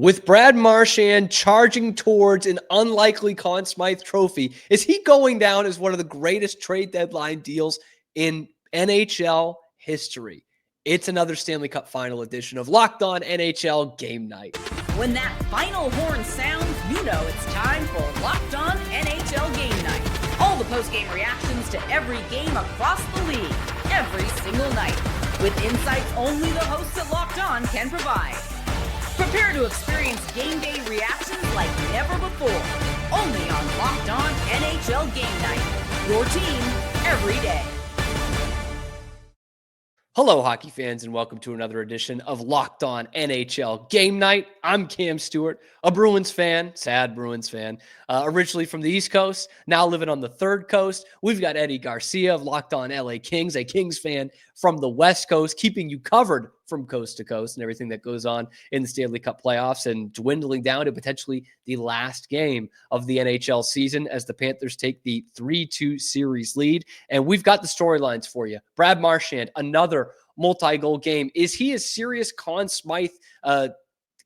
With Brad Marchand charging towards an unlikely Conn Smythe trophy, is he going down as one of the greatest trade deadline deals in NHL history? It's another Stanley Cup Final edition of Locked On NHL Game Night. When that final horn sounds, you know it's time for Locked On NHL Game Night. All the post-game reactions to every game across the league, every single night, with insights only the hosts at Locked On can provide. Prepare to experience game day reactions like never before. Only on Locked On NHL Game Night. Your team every day. Hello, hockey fans, and welcome to another edition of Locked On NHL Game Night. I'm Cam Stewart, a Bruins fan, sad Bruins fan, originally from the East Coast, now living on the Third Coast. We've got Eddie Garcia of Locked On LA Kings, a Kings fan from the West Coast, keeping you covered from coast to coast and everything that goes on in the Stanley Cup playoffs and dwindling down to potentially the last game of the NHL season as the Panthers take the 3-2 series lead. And we've got the storylines for you. Brad Marchand, another multi-goal game. Is he a serious Conn Smythe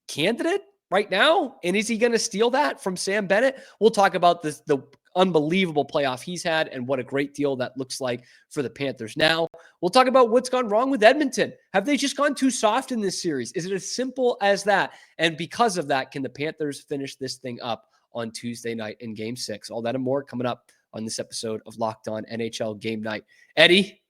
candidate right now? And is he going to steal that from Sam Bennett? We'll talk about the unbelievable playoff he's had and what a great deal that looks like for the Panthers. Now, we'll talk about what's gone wrong with Edmonton. Have they just gone too soft in this series? Is it as simple as that? And because of that, can the Panthers finish this thing up on Tuesday night in Game 6? All that and more coming up on this episode of Locked On NHL Game Night. Eddie,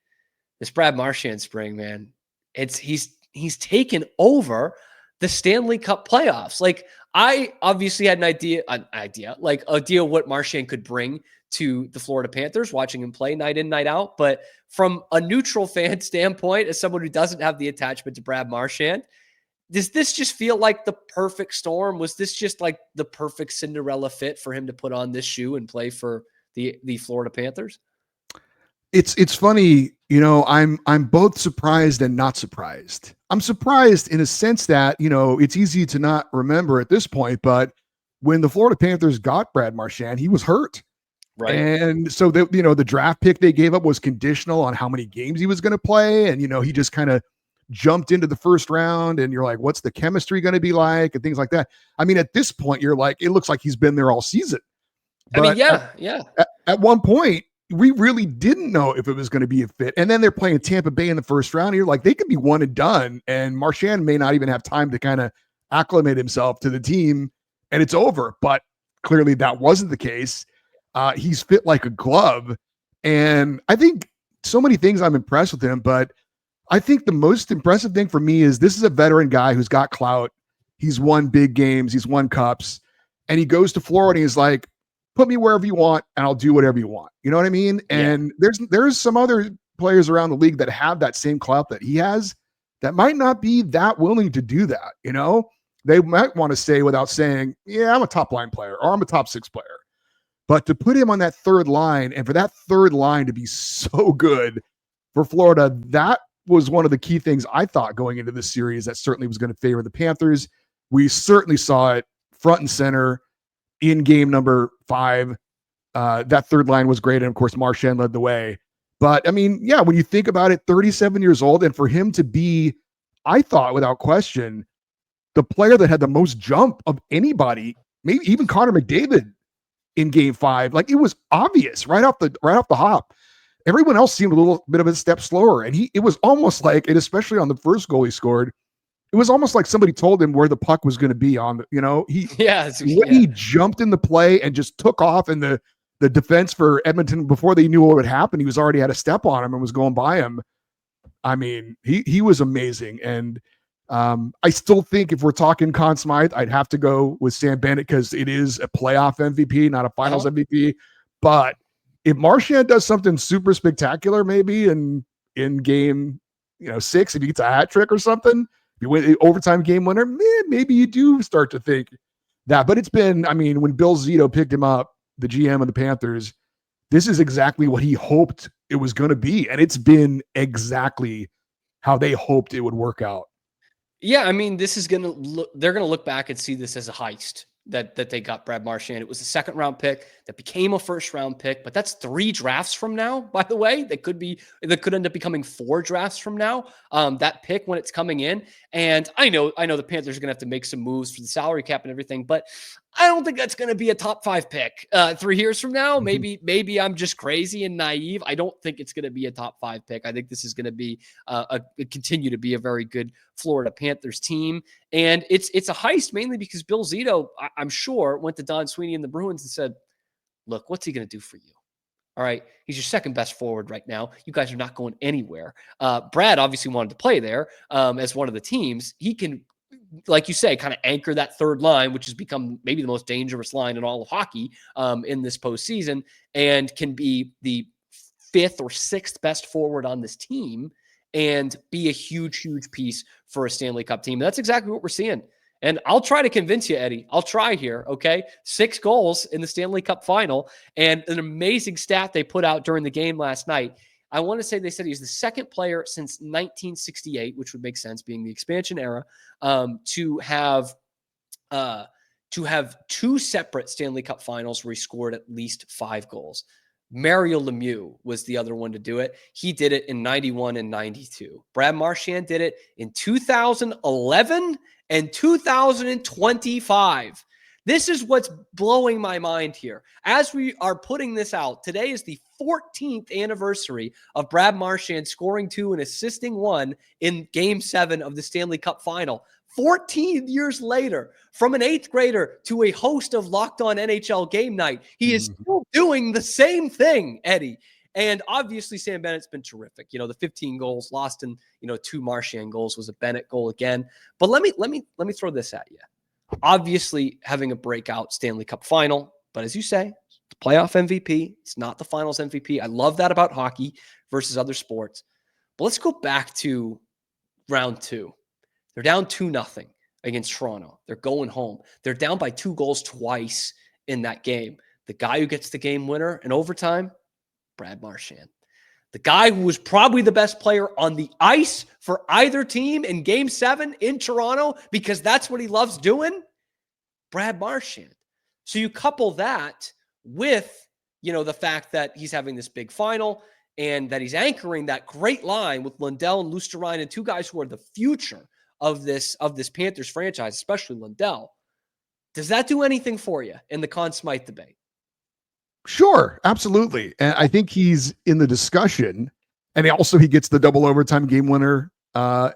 this Brad Marchand spring, man, he's taken over the Stanley Cup playoffs. Like, I obviously had an idea what Marchand could bring to the Florida Panthers, watching him play night in, night out. But from a neutral fan standpoint, as someone who doesn't have the attachment to Brad Marchand, does this just feel like the perfect storm? Was this just like the perfect Cinderella fit for him to put on this shoe and play for the Florida Panthers? It's funny, you know, I'm both surprised and not surprised. I'm surprised in a sense that, you know, it's easy to not remember at this point, but when the Florida Panthers got Brad Marchand, he was hurt. Right. And so the draft pick they gave up was conditional on how many games he was going to play. And, you know, he just kind of jumped into the first round and you're like, what's the chemistry going to be like? And things like that. I mean, at this point, you're like, it looks like he's been there all season. But at one point, we really didn't know if it was going to be a fit. And then they're playing Tampa Bay in the first round. And you're like, they could be one and done. And Marchand may not even have time to kind of acclimate himself to the team and it's over. But clearly that wasn't the case. He's fit like a glove. And I think so many things I'm impressed with him, but I think the most impressive thing for me is this is a veteran guy who's got clout. He's won big games. He's won cups. And he goes to Florida and he's like, put me wherever you want and I'll do whatever you want. You know what I mean? And there's some other players around the league that have that same clout that he has that might not be that willing to do that. You know, they might want to say without saying, yeah, I'm a top line player or I'm a top 6 player, but to put him on that third line and for that third line to be so good for Florida, that was one of the key things I thought going into this series that certainly was going to favor the Panthers. We certainly saw it front and center in game number 5. That third line was great. And of course, Marchand led the way. But I mean, yeah, when you think about it, 37 years old, and for him to be, I thought without question, the player that had the most jump of anybody, maybe even Connor McDavid in game 5, like it was obvious right off the hop. Everyone else seemed a little bit of a step slower. And it was almost like, and especially on the first goal he scored, it was almost like somebody told him where the puck was going to be on, he jumped in the play and just took off, and the defense for Edmonton, before they knew what would happen, he was already had a step on him and was going by him. I mean, he was amazing. And I still think if we're talking Conn Smythe, I'd have to go with Sam Bennett because it is a playoff MVP, not a finals MVP. But if Marchand does something super spectacular, maybe in game 6, if he gets a hat trick or something, if you win the overtime game winner, maybe you do start to think that. But it's been, I mean, when Bill Zito picked him up, the GM of the Panthers, this is exactly what he hoped it was going to be. And it's been exactly how they hoped it would work out. Yeah, I mean, this is they're going to look back and see this as a heist. that they got Brad Marchand. It was a second round pick that became a first round pick, but that's 3 drafts from now, by the way. That could end up becoming 4 drafts from now. That pick when it's coming in. And I know the Panthers are going to have to make some moves for the salary cap and everything, but I don't think that's going to be a top 5 pick 3 years from now. Maybe I'm just crazy and naive. I don't think it's going to be a top 5 pick. I think this is going to be continue to be a very good Florida Panthers team. And it's a heist mainly because Bill Zito, I'm sure, went to Don Sweeney and the Bruins and said, look, what's he going to do for you? All right. He's your second best forward right now. You guys are not going anywhere. Brad obviously wanted to play there as one of the teams. He can, like you say, kind of anchor that third line, which has become maybe the most dangerous line in all of hockey in this postseason, and can be the 5th or 6th best forward on this team and be a huge, huge piece for a Stanley Cup team. That's exactly what we're seeing. And I'll try to convince you, Eddie. I'll try here, okay? 6 goals in the Stanley Cup Final, and an amazing stat they put out during the game last night. I want to say they said he's the second player since 1968, which would make sense being the expansion era, to have 2 separate Stanley Cup Finals where he scored at least 5 goals. Mario Lemieux was the other one to do it. He did it in 91 and 92. Brad Marchand did it in 2011 and 2025. This is what's blowing my mind here. As we are putting this out, today is the 14th anniversary of Brad Marchand scoring 2 and assisting 1 in Game 7 of the Stanley Cup Final. 14 years later, from an 8th grader to a host of Locked On NHL Game Night, he is still doing the same thing, Eddie. And obviously, Sam Bennett's been terrific. You know, the 15 goals lost in 2 Marchand goals was a Bennett goal again. But let me throw this at you. Obviously, having a breakout Stanley Cup Final, but as you say, the playoff MVP. It's not the Finals MVP. I love that about hockey versus other sports. But let's go back to round 2. They're down 2-0 against Toronto. They're going home. They're down by 2 goals twice in that game. The guy who gets the game winner in overtime, Brad Marchand. The guy who was probably the best player on the ice for either team in Game 7 in Toronto, because that's what he loves doing, Brad Marchand. So you couple that with, the fact that he's having this big final and that he's anchoring that great line with Lundell and Luostarinen, and 2 guys who are the future of this Panthers franchise, especially Lundell. Does that do anything for you in the Conn Smythe debate? Sure, absolutely. And I think he's in the discussion. And he gets the double overtime game winner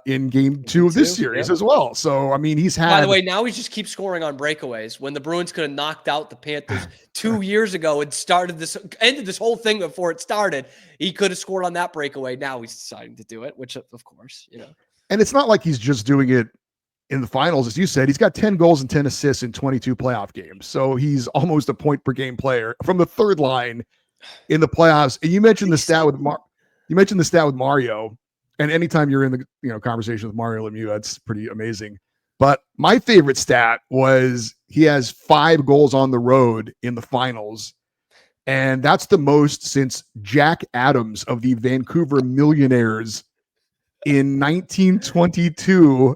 in Game 2 of this series as well. So, I mean, he's had... By the way, now he just keeps scoring on breakaways when the Bruins could have knocked out the Panthers 2 years ago and ended this whole thing before it started. He could have scored on that breakaway. Now he's deciding to do it, which, of course, And it's not like he's just doing it in the finals. As you said, he's got 10 goals and 10 assists in 22 playoff games. So he's almost a point per game player from the third line in the playoffs. And you mentioned the stat with Mario, and anytime you're in the conversation with Mario Lemieux, that's pretty amazing. But my favorite stat was he has 5 goals on the road in the finals. And that's the most since Jack Adams of the Vancouver Millionaires in 1922.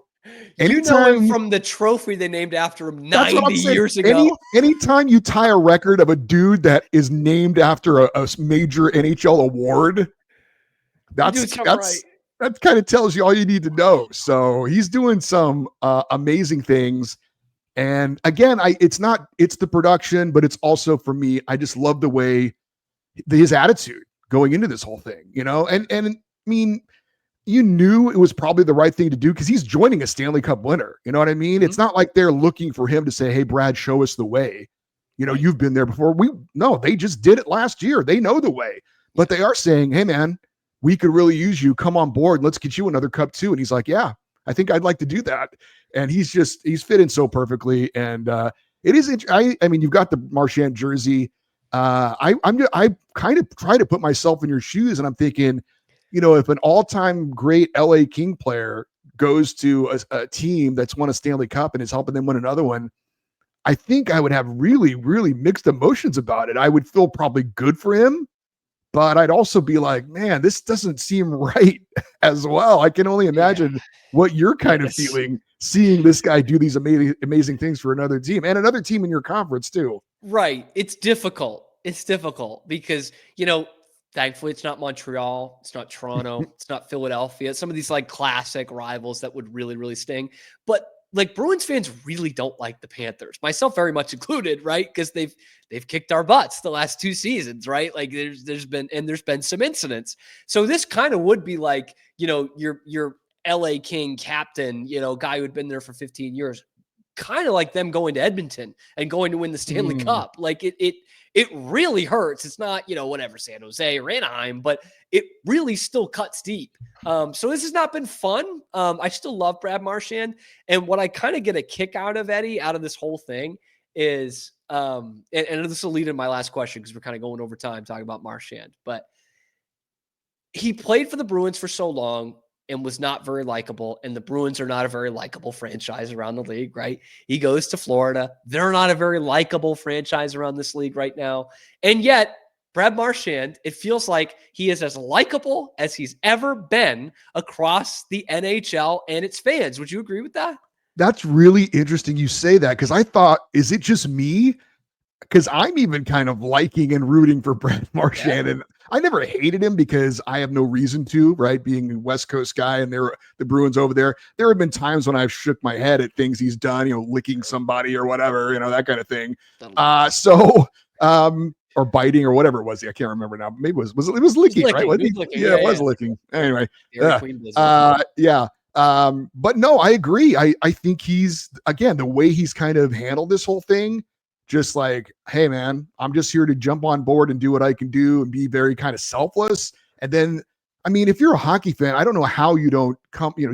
Him from the trophy they named after him 90 years ago. Anytime you tie a record of a dude that is named after a major NHL award, that kind of tells you all you need to know. So he's doing some amazing things. And again, it's the production, but it's also, for me, I just love the way his attitude going into this whole thing, and I mean, you knew it was probably the right thing to do because he's joining a Stanley Cup winner. You know what I mean? Mm-hmm. It's not like they're looking for him to say, hey, Brad, show us the way. You've been there before. They just did it last year. They know the way. But they are saying, hey, man, we could really use you. Come on board. Let's get you another cup too. And he's like, yeah, I think I'd like to do that. And he's fit in so perfectly. And it is, I mean, you've got the Marchand jersey. I kind of try to put myself in your shoes, and I'm thinking, if an all-time great LA King player goes to a team that's won a Stanley Cup and is helping them win another one, I think I would have really, really mixed emotions about it. I would feel probably good for him, but I'd also be like, man, this doesn't seem right as well. I can only imagine what you're kind of feeling seeing this guy do these amazing things for another team and another team in your conference too. Right. It's difficult. It's difficult because, thankfully it's not Montreal, it's not Toronto, it's not Philadelphia. Some of these like classic rivals that would really, really sting. But like Bruins fans really don't like the Panthers, myself very much included, right? Because they've kicked our butts the last 2 seasons, right? Like there's been some incidents. So this kind of would be like, your LA King captain, guy who'd been there for 15 years, kind of like them going to Edmonton and going to win the Stanley Cup. Like it really hurts. It's not, whatever, San Jose or Anaheim, but it really still cuts deep. So this has not been fun. I still love Brad Marchand. And what I kind of get a kick out of, Eddie, out of this whole thing is, and this will lead in my last question because we're kind of going over time talking about Marchand, but he played for the Bruins for so long and was not very likable. And the Bruins are not a very likable franchise around the league, right? He goes to Florida. They're not a very likable franchise around this league right now. And yet, Brad Marchand, it feels like he is as likable as he's ever been across the NHL and its fans. Would you agree with that? That's really interesting you say that, because I thought, is it just me? Because I'm even kind of liking and rooting for Brad Marchand. And I never hated him because I have no reason to, right? Being a West Coast guy and they're the Bruins over there. There have been times when I've shook my head at things he's done, licking somebody or whatever, that kind of thing. Or biting or whatever it was. I can't remember now. Maybe it was licking, right? It was licking. Anyway. But no, I agree. I think he's, again, the way he's kind of handled this whole thing, just like, hey man, I'm just here to jump on board and do what I can do and be very kind of selfless. And then, I mean, if you're a hockey fan, I don't know how you don't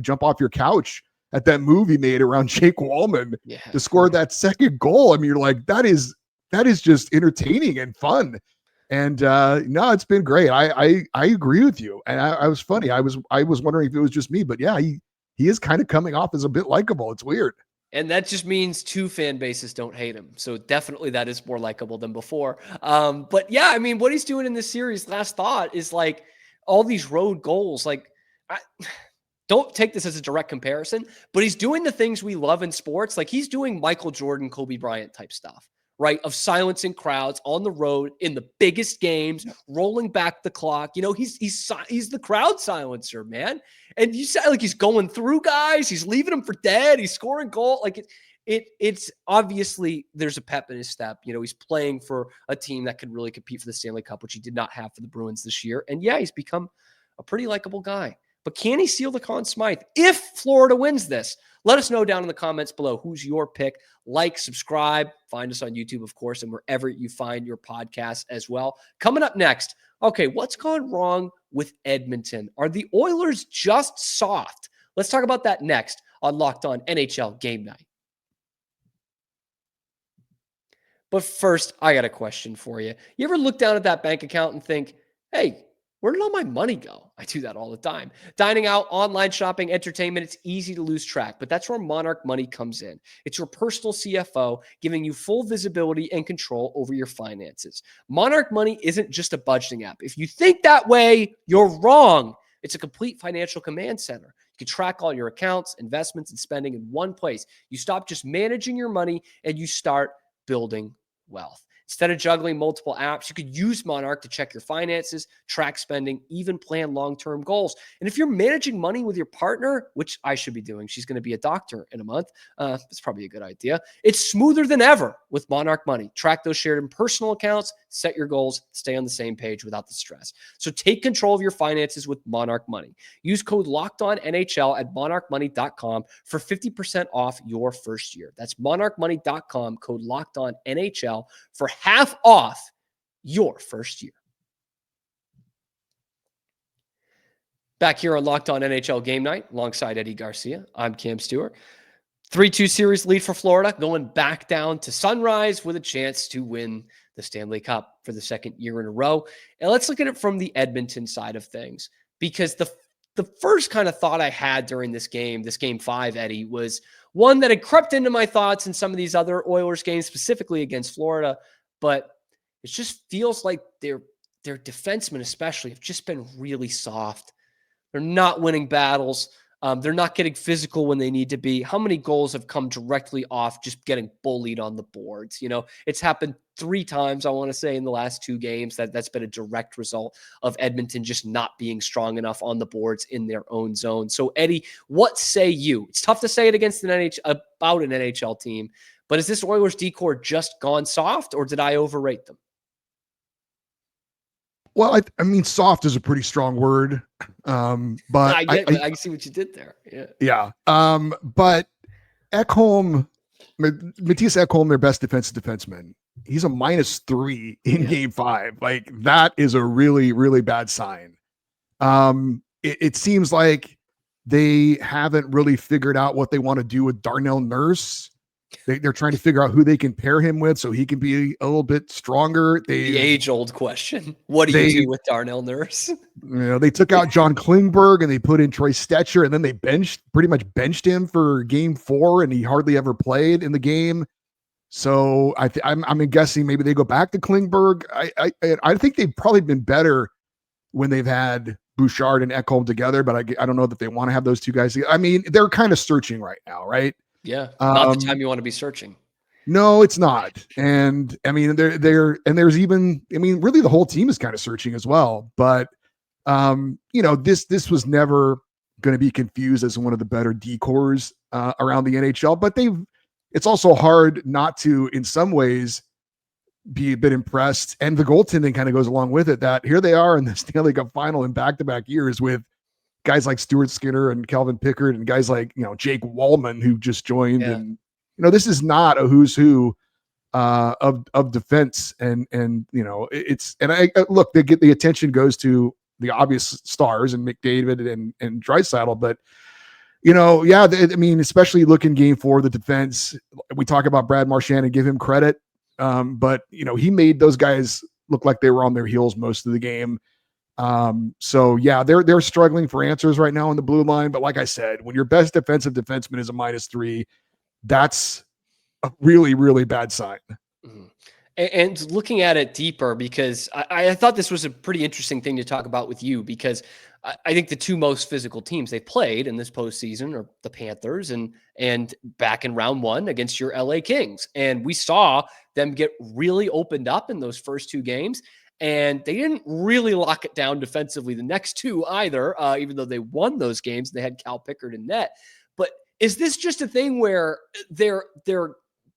jump off your couch at that move he made around Jake Wallman to score that second goal. I mean, you're like, that is just entertaining and fun. And no, it's been great. I agree with you. And I was funny. I was wondering if it was just me, but yeah, he is kind of coming off as a bit likable. It's weird. And that just means 2 fan bases don't hate him. So definitely that is more likable than before. But yeah, I mean, what he's doing in this series, last thought, is like all these road goals. Like, don't take this as a direct comparison, but he's doing the things we love in sports. Like he's doing Michael Jordan, Kobe Bryant type stuff, right? Of silencing crowds on the road in the biggest games, rolling back the clock. He's the crowd silencer, man. And you said like he's going through guys, he's leaving them for dead, he's scoring goal. Like it's obviously there's a pep in his step. He's playing for a team that could really compete for the Stanley Cup, which he did not have for the Bruins this year. And yeah, he's become a pretty likable guy. But can he seal the Conn Smythe if Florida wins this? Let us know down in the comments below. Who's your pick? Like, subscribe, find us on YouTube, of course, and wherever you find your podcasts as well. Coming up next, okay, what's gone wrong with Edmonton? Are the Oilers just soft? Let's talk about that next on Locked On NHL Game Night. But first, I got a question for you. You ever look down at that bank account and think, hey, where did all my money go? I do that all the time. Dining out, online shopping, entertainment, it's easy to lose track, but that's where Monarch Money comes in. It's your personal CFO giving you full visibility and control over your finances. Monarch Money isn't just a budgeting app. If you think that way, you're wrong. It's a complete financial command center. You can track all your accounts, investments, and spending in one place. You stop just managing your money and you start building wealth. Instead of juggling multiple apps, you could use Monarch to check your finances, track spending, even plan long-term goals. And if you're managing money with your partner, which I should be doing, she's going to be a doctor in a month. That's probably a good idea. It's smoother than ever with Monarch Money. Track those shared and personal accounts, set your goals, stay on the same page without the stress. So take control of your finances with Monarch Money. Use code LOCKEDONNHL at monarchmoney.com for 50% off your first year. That's monarchmoney.com, code LOCKEDONNHL for half off your first year. Back here on Locked On NHL Game Night, alongside Eddie Garcia, I'm Cam Stewart. 3-2 series lead for Florida, going back down to Sunrise with a chance to win the Stanley Cup for the second year in a row. And let's look at it from the Edmonton side of things, because the first kind of thought I had during this game 5, Eddie, was one that had crept into my thoughts in some of these other Oilers games, specifically against Florida, but it just feels like they're their defensemen especially have just been really soft. They're not winning battles. They're not getting physical when they need to be. How many goals have come directly off just getting bullied on the boards? It's happened 3 times, I want to say, in the last 2 games. That's been a direct result of Edmonton just not being strong enough on the boards in their own zone. So, Eddie, what say you? It's tough to say it against about an NHL team, but is this Oilers D-core just gone soft, or did I overrate them? Well, I mean, soft is a pretty strong word, but I see what you did there. Yeah. But Ekholm, Matthias Ekholm, their best defensive defenseman, he's a -3 in Game 5. Like, that is a really, really bad sign. It seems like they haven't really figured out what they want to do with Darnell Nurse. They're trying to figure out who they can pair him with so he can be a little bit stronger. The age-old question. What do you do with Darnell Nurse? They took out John Klingberg and they put in Troy Stetcher, and then they pretty much benched him for Game 4, and he hardly ever played in the game. So I'm guessing maybe they go back to Klingberg. I think they've probably been better when they've had Bouchard and Ekholm together, but I don't know that they want to have those 2 guys together. I mean, they're kind of searching right now, right? Yeah, not the time you want to be searching. No, it's not. And I mean, there's even, I mean, really the whole team is kind of searching as well. But this was never going to be confused as one of the better D-cores around the NHL. But it's also hard not to, in some ways, be a bit impressed. And the goaltending kind of goes along with it, that here they are in the Stanley Cup Final in back-to-back years with guys like Stuart Skinner and Calvin Pickard and guys like, Jake Wallman, who just joined. Yeah. And, this is not a who's who of defense. And look, the attention goes to the obvious stars and McDavid and Draisaitl, but I mean, especially look in Game 4, the defense, we talk about Brad Marchand and give him credit. But he made those guys look like they were on their heels most of the game. So yeah, they're struggling for answers right now on the blue line. But like I said, when your best defensive defenseman is a -3, that's a really, really bad sign. Mm-hmm. And looking at it deeper, because I thought this was a pretty interesting thing to talk about with you, because I think the 2 most physical teams they've played in this postseason are the Panthers and back in round 1 against your LA Kings. And we saw them get really opened up in those first 2 games. And they didn't really lock it down defensively the next 2 either, even though they won those games. They had Cal Pickard in net. But is this just a thing where they're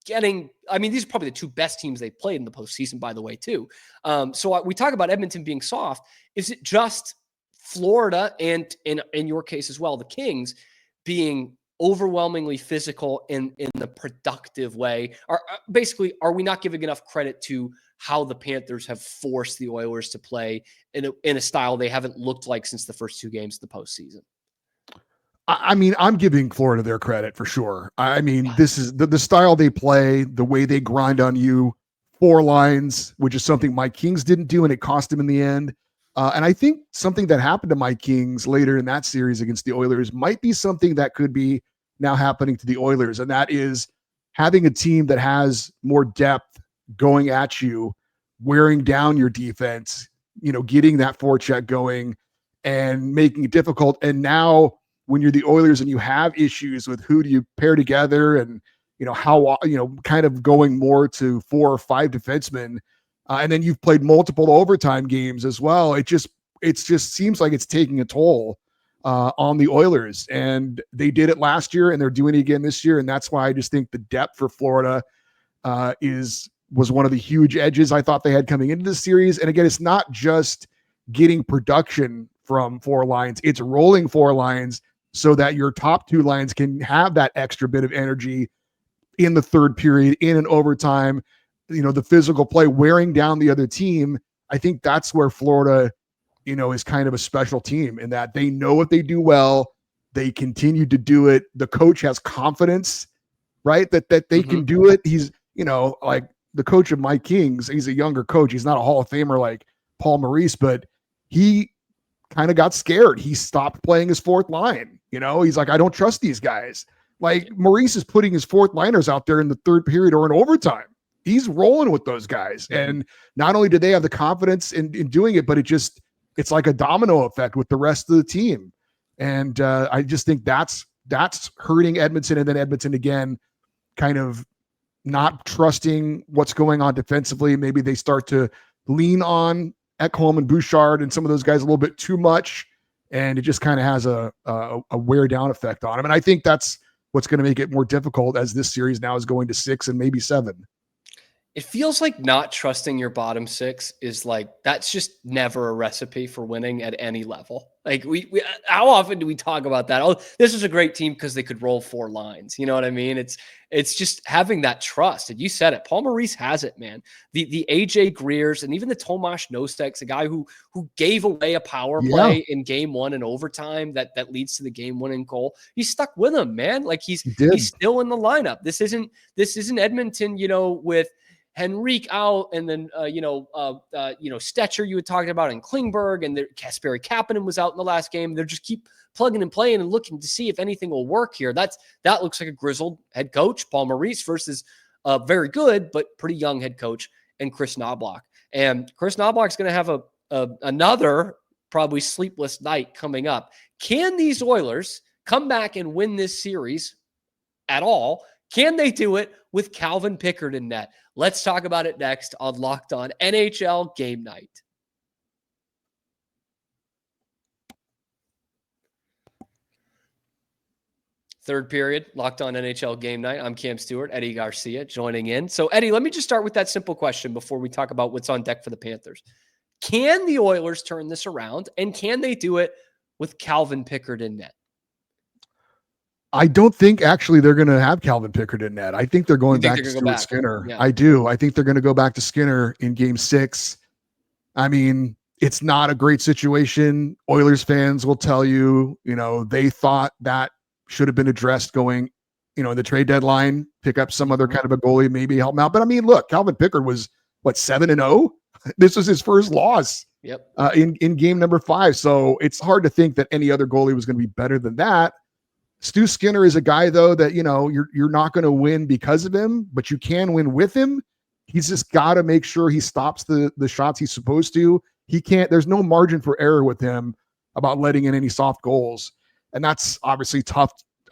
getting, I mean, these are probably the 2 best teams they've played in the postseason, by the way, too. So we talk about Edmonton being soft. Is it just Florida and in your case as well, the Kings being overwhelmingly physical in the productive way? Are we not giving enough credit to how the Panthers have forced the Oilers to play in a style they haven't looked like since the first 2 games of the postseason? I mean, I'm giving Florida their credit for sure. I mean, this is the style they play, the way they grind on you, 4 lines, which is something Mike Kings didn't do, and it cost him in the end. And I think something that happened to Mike Kings later in that series against the Oilers might be something that could be now happening to the Oilers. And that is having a team that has more depth going at you, wearing down your defense, getting that forecheck going and making it difficult. And now when you're the Oilers and you have issues with who do you pair together and, how, kind of going more to 4 or 5 defensemen, and then you've played multiple overtime games as well. It just seems like it's taking a toll on the Oilers, and they did it last year and they're doing it again this year. And that's why I just think the depth for Florida was one of the huge edges I thought they had coming into the series. And again, it's not just getting production from 4 lines, it's rolling 4 lines so that your top 2 lines can have that extra bit of energy in the third period, in an overtime, the physical play, wearing down the other team. I think that's where Florida, is kind of a special team in that they know what they do well. They continue to do it. The coach has confidence, right? That they can do it. He's, like the coach of Mike Kings, he's a younger coach. He's not a Hall of Famer like Paul Maurice, but he kind of got scared. He stopped playing his 4th line. He's like, I don't trust these guys. Like Maurice is putting his 4th liners out there in the third period or in overtime. he's rolling with those guys. And not only do they have the confidence in doing it, but it's like a domino effect with the rest of the team. And I just think that's hurting Edmonton. And then Edmonton again, kind of not trusting what's going on defensively. Maybe they start to lean on Ekholm and Bouchard and some of those guys a little bit too much. And it just kind of has a wear down effect on them. And I think that's what's going to make it more difficult as this series now is going to 6 and maybe 7. It feels like not trusting your bottom 6 is like, that's just never a recipe for winning at any level. Like we how often do we talk about that? Oh, this is a great team because they could roll 4 lines. You know what I mean? It's just having that trust. And you said it. Paul Maurice has it, man. The AJ Greers and even the Tomas Nostek's, a guy who gave away a power play in game 1 in overtime that leads to the game winning goal. He's stuck with him, man. Like he's still in the lineup. This isn't Edmonton, with Henrique out, and then Stetcher you were talking about, and Klingberg, and Kasperi Kapanen was out in the last game. They're just keep plugging and playing and looking to see if anything will work here. That looks like a grizzled head coach, Paul Maurice, versus a very good but pretty young head coach and Chris Knoblauch. And Chris Knoblauch's going to have another probably sleepless night coming up. Can these Oilers come back and win this series at all? Can they do it with Calvin Pickard in net? Let's talk about it next on Locked On NHL Game Night. Third period, Locked On NHL Game Night. I'm Cam Stewart, Eddie Garcia joining in. So, Eddie, let me just start with that simple question before we talk about what's on deck for the Panthers. Can the Oilers turn this around, and can they do it with Calvin Pickard in net? I don't think actually they're going to have Calvin Pickard in net. I think they're going back to Stuart Skinner. Yeah. I do. I think they're going to go back to Skinner in game 6. I mean, it's not a great situation. Oilers fans will tell you, they thought that should have been addressed going, in the trade deadline, pick up some other kind of a goalie, maybe help him out. But I mean, look, Calvin Pickard was 7-0. This was his first loss in game number 5. So it's hard to think that any other goalie was going to be better than that. Stu Skinner is a guy, though, that, you're not going to win because of him, but you can win with him. He's just got to make sure he stops the shots he's supposed to. There's no margin for error with him about letting in any soft goals. And that's obviously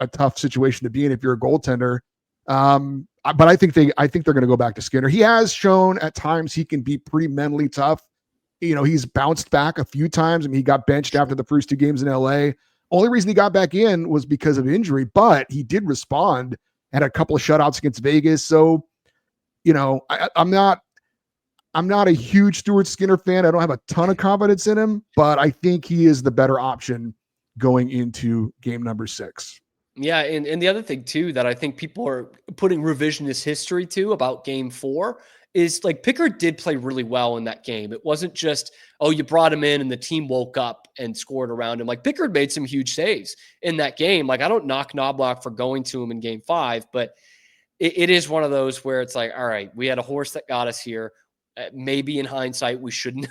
a tough situation to be in if you're a goaltender. But I think they're going to go back to Skinner. He has shown at times he can be pretty mentally tough. He's bounced back a few times. I mean, he got benched after the first 2 games in LA. Only reason he got back in was because of injury, but he did respond, had a couple of shutouts against Vegas. So, I'm not a huge Stuart Skinner fan. I don't have a ton of confidence in him, but I think he is the better option going into game number 6. Yeah, and the other thing too that I think people are putting revisionist history to about game 4 is like Pickard did play really well in that game. It wasn't just, you brought him in and the team woke up and scored around him. Like Pickard made some huge saves in that game. Like I don't knock Knoblauch for going to him in game 5, but it is one of those where it's like, all right, we had a horse that got us here. Maybe in hindsight, we shouldn't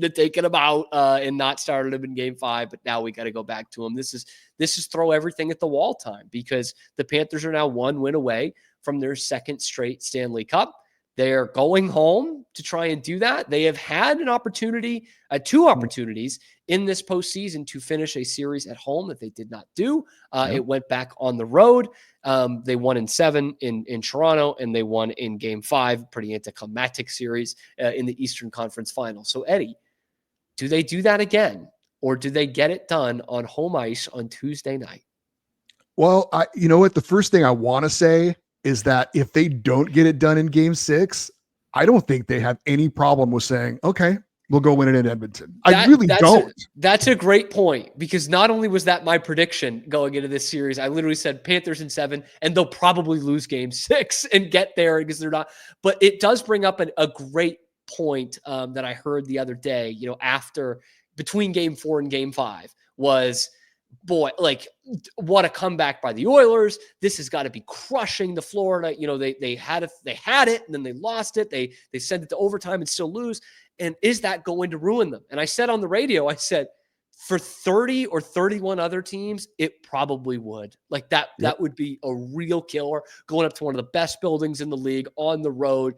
have taken him out and not started him in game 5, but now we got to go back to him. This is throw everything at the wall time because the Panthers are now 1 win away from their 2nd straight Stanley Cup. They're going home to try and do that. They have had an opportunity, 2 opportunities in this postseason to finish a series at home that they did not do. It went back on the road. They won in 7 in Toronto, and they won in game 5, pretty anticlimactic series in the Eastern Conference Final. So, Eddie, do they do that again, or do they get it done on home ice on Tuesday night? Well, you know what? The first thing I want to say is that if they don't get it done in game 6, I don't think they have any problem with saying, okay, we'll go win it in Edmonton. I really don't. That's a great point, because not only was that my prediction going into this series, I literally said Panthers in 7, and they'll probably lose game 6 and get there because they're not. But it does bring up a great point that I heard the other day, between game 4 and game 5 was, boy, like what a comeback by the Oilers. This has got to be crushing the Florida. They had it and then they lost it. They sent it to overtime and still lose. And is that going to ruin them? And I said on the radio, I said, For 30 or 31 other teams, it probably would. Like that would be a real killer, going up to one of the best buildings in the league on the road.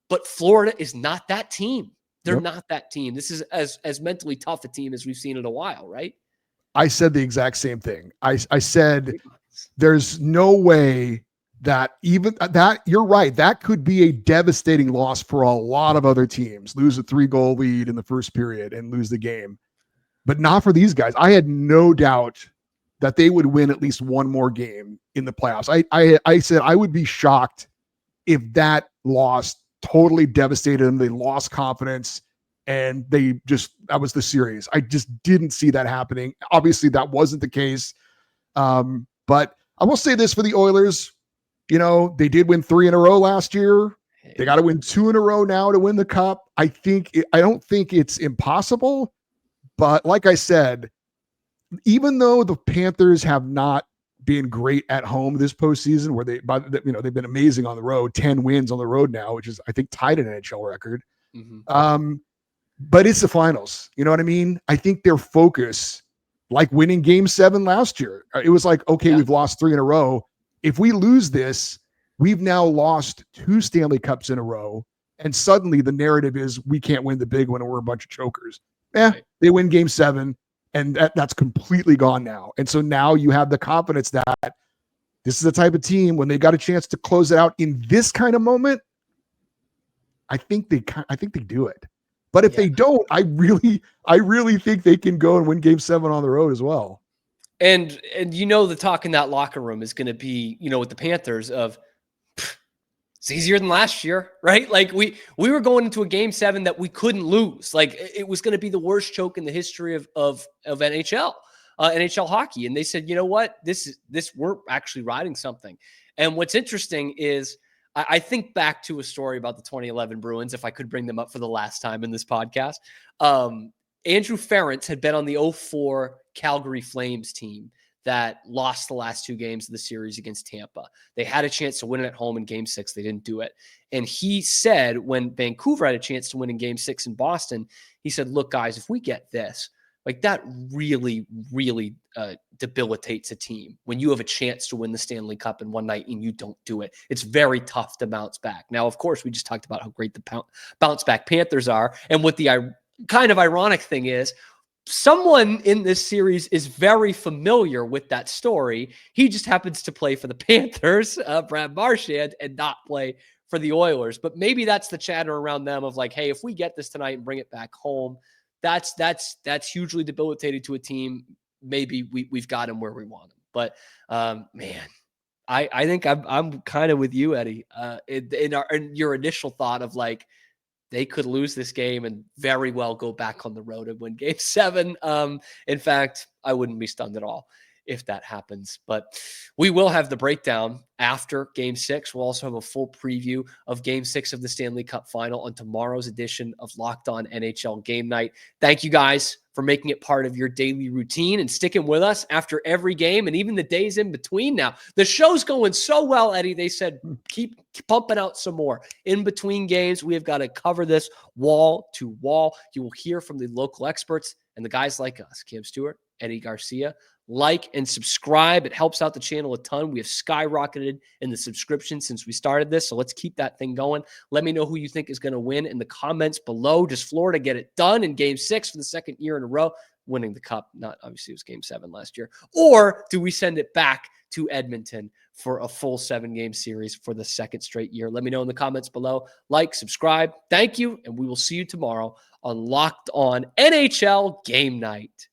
But Florida is not that team. They're not that team. This is as mentally tough a team as we've seen in a while, right? I said the exact same thing. I said there's no way that even that, you're right, that could be a devastating loss for a lot of other teams. Lose a 3-goal lead in the first period and lose the game. But not for these guys. I had no doubt that they would win at least one more game in the playoffs. I said I would be shocked if that loss totally devastated them. They lost confidence and that was the series. I just didn't see that happening. Obviously, that wasn't the case. But I will say this for the Oilers. They did win 3 in a row last year. They got to win 2 in a row now to win the cup. I don't think it's impossible. But like I said, even though the Panthers have not been great at home this postseason, where they've been amazing on the road, 10 wins on the road now, which is, I think, tied an NHL record. Mm-hmm. But it's the finals. You know what I mean? I think their focus, like winning Game 7 last year, it was like, okay, we've lost 3 in a row. If we lose this, we've now lost 2 Stanley Cups in a row. And suddenly the narrative is we can't win the big one and we're a bunch of chokers. Right. They win Game 7, and that's completely gone now. And so now you have the confidence that this is the type of team, when they got a chance to close it out in this kind of moment, I think they do it. But if they don't, I really think they can go and win Game 7 on the road as well. And the talk in that locker room is going to be, with the Panthers of, it's easier than last year, right? Like we were going into a Game 7 that we couldn't lose. Like it was going to be the worst choke in the history of NHL, NHL hockey. And they said, you know what, this we're actually riding something. And what's interesting is I think back to a story about the 2011 Bruins, if I could bring them up for the last time in this podcast. Andrew Ferentz had been on the 2004 Calgary Flames team that lost the last 2 games of the series against Tampa. They had a chance to win it at home in Game 6. They didn't do it. And he said, when Vancouver had a chance to win in Game 6 in Boston, he said, look, guys, if we get this, like that really, really debilitates a team when you have a chance to win the Stanley Cup in one night and you don't do it. It's very tough to bounce back. Now, of course, we just talked about how great the bounce back Panthers are. And what the kind of ironic thing is, someone in this series is very familiar with that story. He just happens to play for the Panthers, Brad Marchand, and not play for the Oilers. But maybe that's the chatter around them of like, hey, if we get this tonight and bring it back home, that's hugely debilitating to a team. Maybe we've got him where we want him. But man, I think I'm kind of with you, Eddie, in your initial thought of like, they could lose this game and very well go back on the road and win Game 7. In fact, I wouldn't be stunned at all if that happens. But we will have the breakdown after Game 6. We'll also have a full preview of Game 6 of the Stanley Cup Final on tomorrow's edition of Locked On NHL Game Night. Thank you guys for making it part of your daily routine and sticking with us after every game and even the days in between now. The show's going so well, Eddie. They said, keep pumping out some more. In between games, we have got to cover this wall to wall. You will hear from the local experts and the guys like us, Cam Stewart, Eddie Garcia. Like and subscribe. It helps out the channel a ton. We have skyrocketed in the subscription since we started this, so let's keep that thing going. Let me know who you think is going to win in the comments below. Does Florida get it done in Game 6 for the second year in a row, winning the cup? Not obviously, it was Game 7 last year. Or do we send it back to Edmonton for a full 7-game series for the second straight year? Let me know in the comments below. Like, subscribe. Thank you, and we will see you tomorrow on Locked On NHL Game Night.